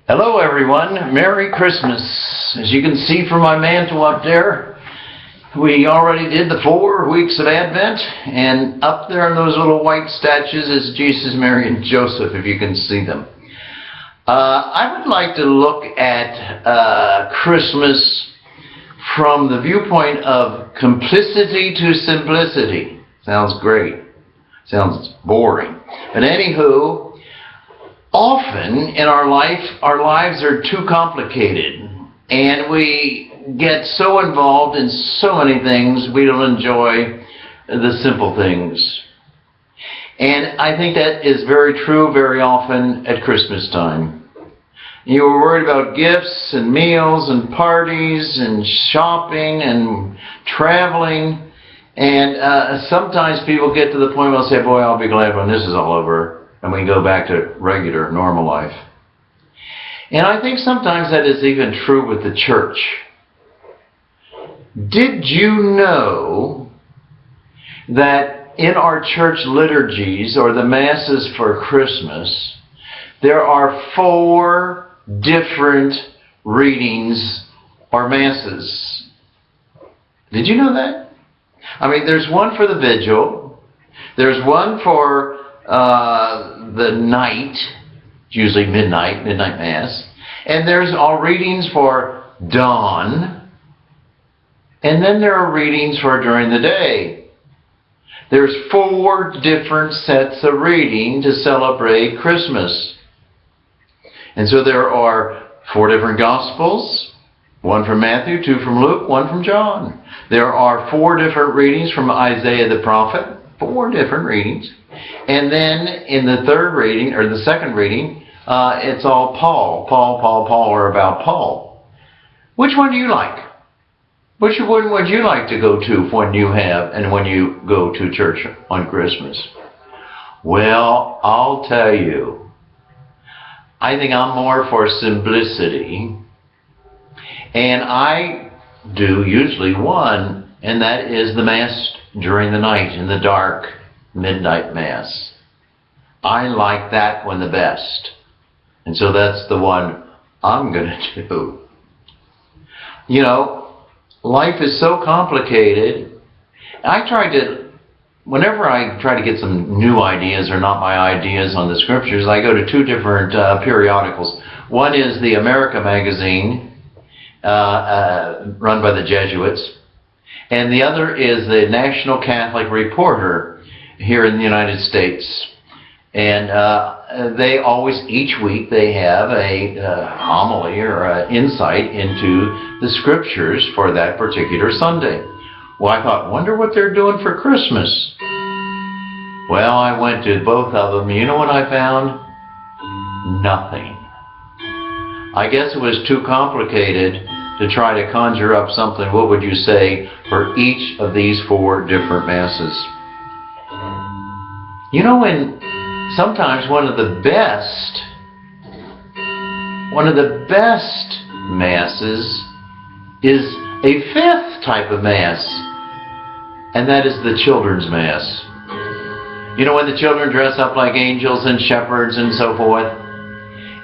Hello everyone, Merry Christmas. As you can see from my mantle up there, we already did the 4 weeks of Advent, and up there in those little white statues is Jesus, Mary, and Joseph, if you can see them. I would like to look at Christmas from the viewpoint of complicity to simplicity. Sounds great. Sounds boring. But anywho, often in our lives are too complicated, and we get so involved in so many things we don't enjoy the simple things. And I think that is very true very often at Christmas time. You were worried about gifts and meals and parties and shopping and traveling, and sometimes people get to the point where they'll say, boy, I'll be glad when this is all over and we go back to regular, normal life. And I think sometimes that is even true with the church. Did you know that in our church liturgies, or the masses for Christmas, there are 4 different readings or masses? Did you know that? I mean, there's one for the vigil, there's one for the night, usually midnight mass, and there's all readings for dawn, and then there are readings for during the day. There's 4 different sets of reading to celebrate Christmas. And so there are 4 different Gospels, 1 from Matthew, 2 from Luke, 1 from John. There are 4 different readings from Isaiah the prophet, 4 different readings. And then in the third reading, or the second reading, it's all Paul, or about Paul. Which one do you like? Which one would you like to go to when you go to church on Christmas? Well, I'll tell you, I think I'm more for simplicity, and I do usually one, and that is the Mass during the night, in the dark, midnight Mass. I like that one the best, and so that's the one I'm going to do. You know, life is so complicated. Whenever I try to get some new ideas or not my ideas on the scriptures, I go to 2 different periodicals. One is the America magazine, run by the Jesuits, and the other is the National Catholic Reporter here in the United States. And they always, each week, they have a homily or an insight into the scriptures for that particular Sunday. Well, I thought, wonder what they're doing for Christmas. Well, I went to both of them. You know what I found? Nothing. I guess it was too complicated to try to conjure up something, what would you say, for each of these 4 different masses. You know, sometimes one of the best masses is a 5th type of mass, and that is the children's mass. You know, when the children dress up like angels and shepherds and so forth,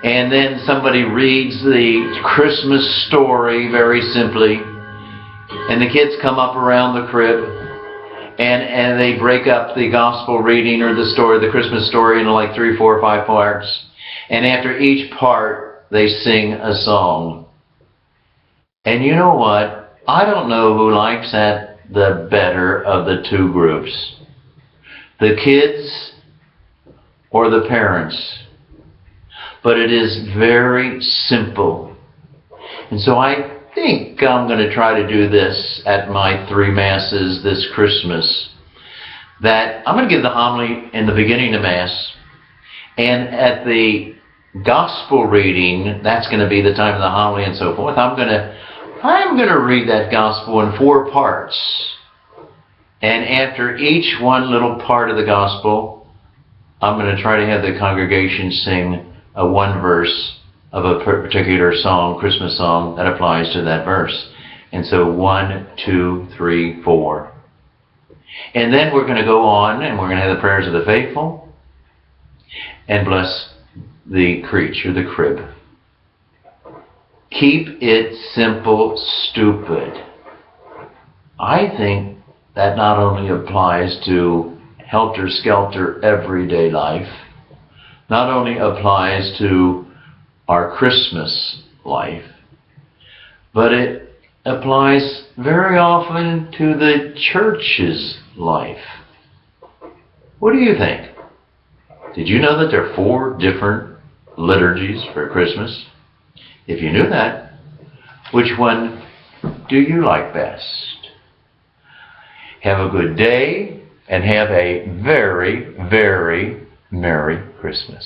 and then somebody reads the Christmas story very simply, and the kids come up around the crib, and they break up the gospel reading or the story, the Christmas story, into like 3, 4, 5 parts, and after each part they sing a song. And you know what? I don't know who likes that the better of the 2 groups, the kids or the parents. But it is very simple. And so I think I'm going to try to do this at my 3 masses this Christmas. That I'm going to give the homily in the beginning of Mass, and at the gospel reading, that's going to be the time of the homily and so forth, I'm going to read that gospel in 4 parts. And after each one little part of the gospel, I'm going to try to have the congregation sing a 1 verse of a particular song, Christmas song, that applies to that verse. And so 1, 2, 3, 4. And then we're going to go on, and we're going to have the prayers of the faithful, and bless the creature, the crib. Keep it simple, stupid. I think that not only applies to helter-skelter everyday life, not only applies to our Christmas life, but it applies very often to the church's life. What do you think? Did you know that there are 4 different liturgies for Christmas? If you knew that, which one do you like best? Have a good day and have a very, very Merry Christmas.